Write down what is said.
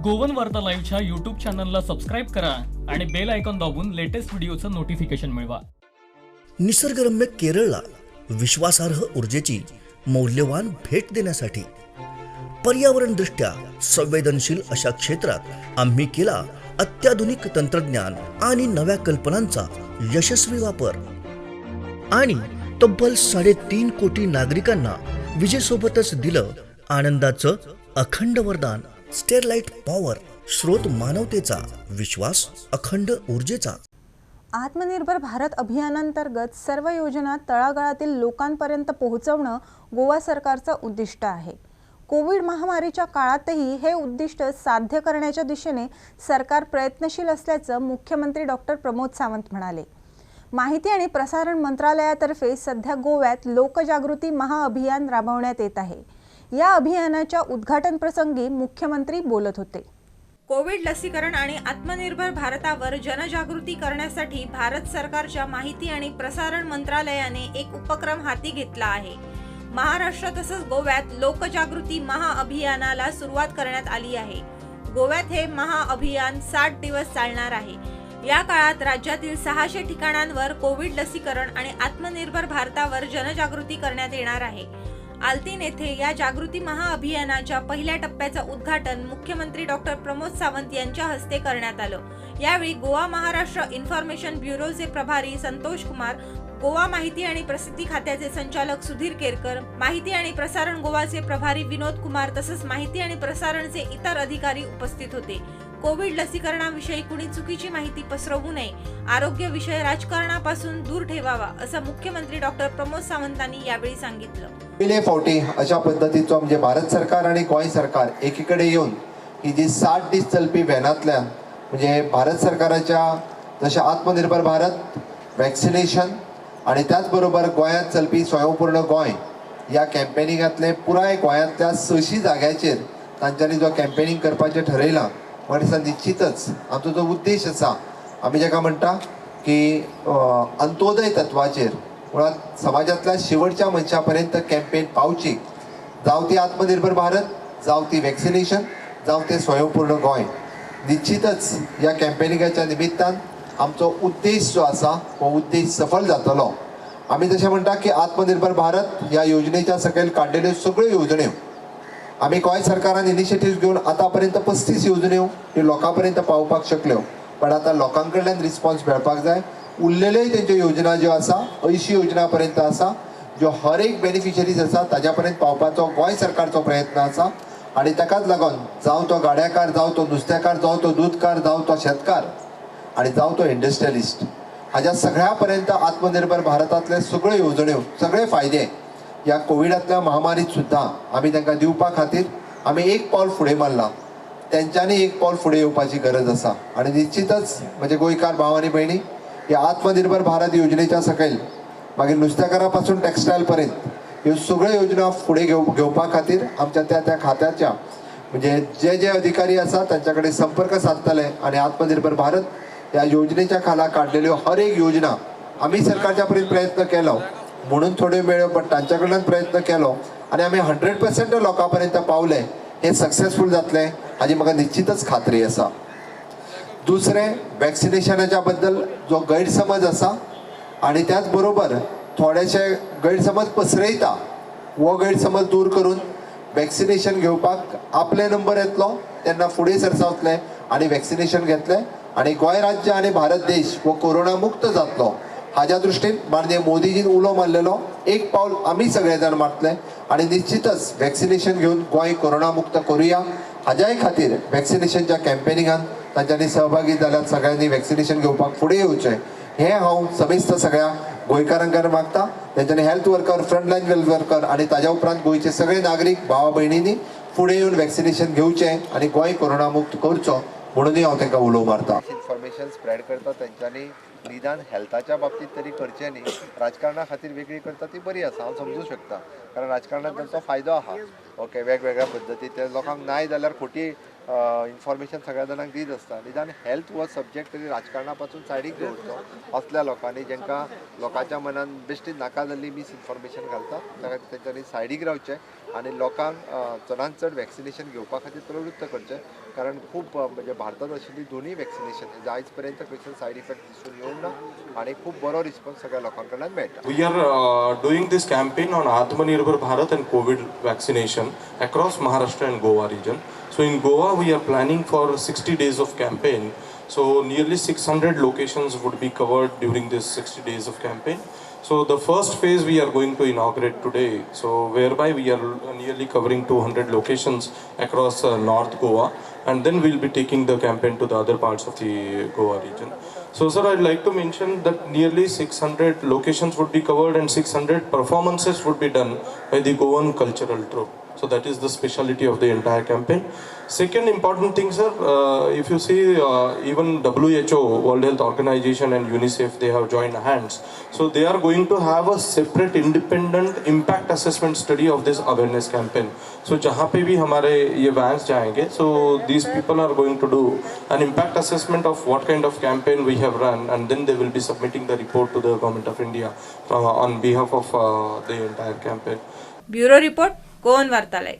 Goan वार्ता लाईव्हच्या YouTube चॅनलला सबस्क्राईब करा आणि बेल आयकॉन दाबून लेटेस्ट व्हिडिओचं नोटिफिकेशन मिळवा. निसर्गरम्य केरळला विश्वासार्ह ऊर्जेची मौल्यवान भेट देण्यासाठी पर्यावरणदृष्ट्या संवेदनशील अशा क्षेत्रात आम्ही केला अत्याधुनिक तंत्रज्ञान आणि नव्या कल्पनांचा यशस्वी वापर आणि तब्बल 3.5 कोटी नागरिकांना विजेसोबतच दिलं आनंदाचं अखंड वरदान. स्टेरलाइट पॉवर, स्रोत मानवतेचा, विश्वास अखंड ऊर्जेचा. आत्मनिर्भर भारत अभियानांतर्गत सर्व योजना तळागाळातील लोकांपर्यंत पोहोचवणं गोवा सरकारचं उद्दिष्ट आहे. कोविड महामारीच्या काळातही हे उद्दिष्ट साध्य करण्याच्या दिशेने सरकार प्रयत्नशील असल्याचं मुख्यमंत्री डॉक्टर प्रमोद सावंत म्हणाले. माहिती आणि प्रसारण मंत्रालयातर्फे सध्या गोव्यात लोकजागृती महाअभियान राबवण्यात येत आहे. या अभियानाच्या उद्घाटन प्रसंगी मुख्यमंत्री बोलत होते. कोविड लसीकरण आणि आत्मनिर्भर भारतावर जनजागृती करण्यासाठी भारत सरकारच्या माहिती आणि प्रसारण मंत्रालयाने एक उपक्रम हाती घेतला आहे. महाराष्ट्र तसंच गोव्यात लोकजागृती महाअभियानाला सुरुवात करण्यात आली आहे. गोव्यात हे महाअभियान 60 दिवस चालणार आहे. या काळात राज्यातील 600 ठिकाणांवर कोविड लसीकरण आणि आत्मनिर्भर भारतावर जनजागृती करण्यात येणार आहे. आल्तीन येथे या जागृती महाअभियानाच्या पहिल्या टप्प्याचं उद्घाटन मुख्यमंत्री डॉक्टर प्रमोद सावंत यांच्या हस्ते करण्यात आलं. यावेळी गोवा महाराष्ट्र इन्फॉर्मेशन ब्युरोचे प्रभारी संतोष कुमार, गोवा माहिती आणि प्रसिद्धी खात्याचे संचालक सुधीर केरकर, माहिती आणि प्रसारण गोवाचे प्रभारी विनोद कुमार तसंच माहिती आणि प्रसारणचे इतर अधिकारी उपस्थित होते. कोविड लसीकरणाविषयी कुणी चुकीची माहिती पसरवू नये, आरोग्य विषय राजकारणापासून दूर ठेवावा असं मुख्यमंत्री डॉक्टर प्रमोद सावंतांनी यावेळी सांगितलं. पहिले फावटी अशा पद्धतीचो म्हणजे भारत सरकार आणि गोंय सरकार एकीकडे येऊन ही जी 60 दीस चलपी व्हॅनांतल्यान म्हणजे भारत सरकाराच्या जशें आत्मनिर्भर भारत, वॅक्सिनेशन आणि त्याच बरोबर गोंयांत चलपी स्वयंपूर्ण गोंय या कॅम्पेनिंगांतले पुराय गोंयांतल्या 600 जाग्याचेर तांच्यांनी जो कॅम्पेनिंग करपाचें ठरयलां. म्हणटा निश्चितच आमचो जो उद्देश आसा आमी जाका म्हणटा की अंत्योदय तत्वाचेर मुळात समाजातल्या शेवटच्या मनशापर्यंत कॅम्पेन पावची, जावं ती आत्मनिर्भर भारत, जावं ती वॅक्सिनेशन, जावं ते स्वयंपूर्ण गोंय. निश्चितच या कॅम्पेनिंगाच्या निमित्तान आमचो उद्देश जो आसा हो उद्देश सफल जातलो. आमी तशें म्हणटा की आत्मनिर्भर भारत ह्या योजनेच्या सकयल काडिल्ल्यो सगळ्यो योजण्यो आमी गोंय सरकारान इनिशिएटिव्ह घेवन आतापर्यंत 35 योजण्यो ह्यो लोकांपर्यंत पावपाक शकल्यो. पण आता लोकां कडल्यान रिस्पॉन्स मेळपाक जाय. उरलेल्योय तेंच्यो योजना ज्यो आसा 80 योजना पर्यंत आसा ज्यो हर एक बेनिफिशरीज आसा ताज्या पर्यंत पावपाचो गोंय सरकारचो प्रयत्न आसा. आणि ताकाच लागून जावं तो गाड्याकार, जावं तो नुस्तेकार, जावं तो दूधकार, जावं तो शेतकार आणि जावं तो इंडस्ट्रियलिस्ट, हाज्या सगळ्या पर्यंत आत्मनिर्भर भारतांतले सगळ्यो योजण्यो, सगळे फायदे या कोविडांतल्या महामारीत सुद्दां आमी तांकां दिवपा खातीर आमी एक पावल फुडें मारलां. तेंच्यांनी एक पावल फुडें येवपाची गरज आसा. आणि निश्चितच म्हणजे गोंयकार भाव आनी भयणी या आत्मनिर्भर भारत योजनेच्या सकयल मागीर नुस्तेकारा पासून टेक्सटायल पर्यंत ह्यो सगळ्यो योजना फुडें घेवपा खातीर आमच्या त्या खात्याच्या म्हणजे जे अधिकारी आसा तांच्या कडेन संपर्क साधतले आणि आत्मनिर्भर भारत ह्या योजनेच्या खाला काडलेल्यो हर एक योजना आमी सरकारच्या पर्यंत प्रयत्न केलो म्हणून थोड्यो मेळ्यो, पण तांच्या कडल्यान प्रयत्न केलो आणि आमी 100% लोकां पर्यंत पावले. हे सक्सेसफूल जातले हाजी म्हाका निश्चितच खात्री आसा. दुसरें वॅक्सिनेशनाच्या बद्दल जो गैरसमज आसा आणि त्याच बरोबर थोडेशे गैरसमज पसरयता, हो गैरसमज दूर करून वॅक्सिनेशन घेवपाक आपले नंबर येतलो तेन्ना फुडें सरसावतले आणि वॅक्सिनेशन घेतले आणि गोंय राज्य आणि भारत देश हो कोरोना मुक्त जातलो. हाज्या दृश्टीन माननीय मोदीजीन उलो मारलेलो एक पावल आमी सगळे जाण मारतले आणि निश्चितच वॅक्सिनेशन घेऊन गोंय कोरोना मुक्त करूया. हाज्याय खातीर वॅक्सिनेशनच्या कॅम्पेनिंगान तांच्यांनी सहभागी जाल्यार सगळ्यांनी वॅक्सिनेशन घेवपाक फुडें येवचें हें हांव समेस्त सगळ्या गोंयकारांकडे मागता. तेंच्यांनी health worker, frontline health worker आणि ताज्या उपरांत गोंयचे सगळे नागरीक भावा भयणींनी फुडें येवन वॅक्सिनेशन घेवचें आणि गोंय कोरोना मुक्त करचो म्हणूनय हांव तांकां उलो मारता. इन्फॉर्मेशन स्प्रेड करता तेंच्यांनी निदान हेल्थाच्या बाबतीत तरी करचें न्ही. राजकारणा खातीर वेगळी करता ती बरी आसा, हांव समजूं शकता, कारण राजकारणात तांचो फायदो आहा. ओके, वेगवेगळ्या पद्दती ते लोकांक नाय जाल्यार खोटी इन्फॉर्मेशन सगळ्या जाणांक दीत आसता. निदान हेल्थ हो सब्जेक्ट तरी राजकारणा पासून सायडीक दवरचो. असल्या लोकांनी जांकां लोकांच्या मनान बेश्टी नाका जाल्ली मिस इन्फॉर्मेशन घालतात ताका तेंच्यांनी सायडीक रावचें आनी लोकांक चडांत चड वॅक्सिनेशन घेवपा खातीर प्रवृत्त करचें कारण खूब म्हणजे भारतांत आशिल्ली दोनूय वॅक्सिनेशन आयज पर्यंत खंयचो सायड इफेक्ट दिसून येवंक ना आनी खूब बरो रिस्पॉन्स सगळ्या लोकां कडल्यान मेळटा. We are doing this campaign on Atmanirbhar Bharat and COVID vaccination across Maharashtra and Goa region. So in Goa we are planning for 60 days of campaign. So nearly 600 locations would be covered during this 60 days of campaign. So the first phase we are going to inaugurate today. So whereby we are nearly covering 200 locations across North Goa, and then we'll be taking the campaign to the other parts of the Goa region. So sir, I'd like to mention that nearly 600 locations would be covered and 600 performances would be done by the Goan cultural troupe. So that is the speciality of the entire campaign. Second important thing, sir, if you see even WHO, World Health Organization and UNICEF, they have joined hands. So they are going to have a separate independent impact assessment study of this awareness campaign. So जहाँ पे भी हमारे ये vans जाएंगे, so these people are going to do an impact assessment of what kind of campaign we have run, and then they will be submitting the report to the Government of India on behalf of the entire campaign. Bureau report Goan वार्तालय.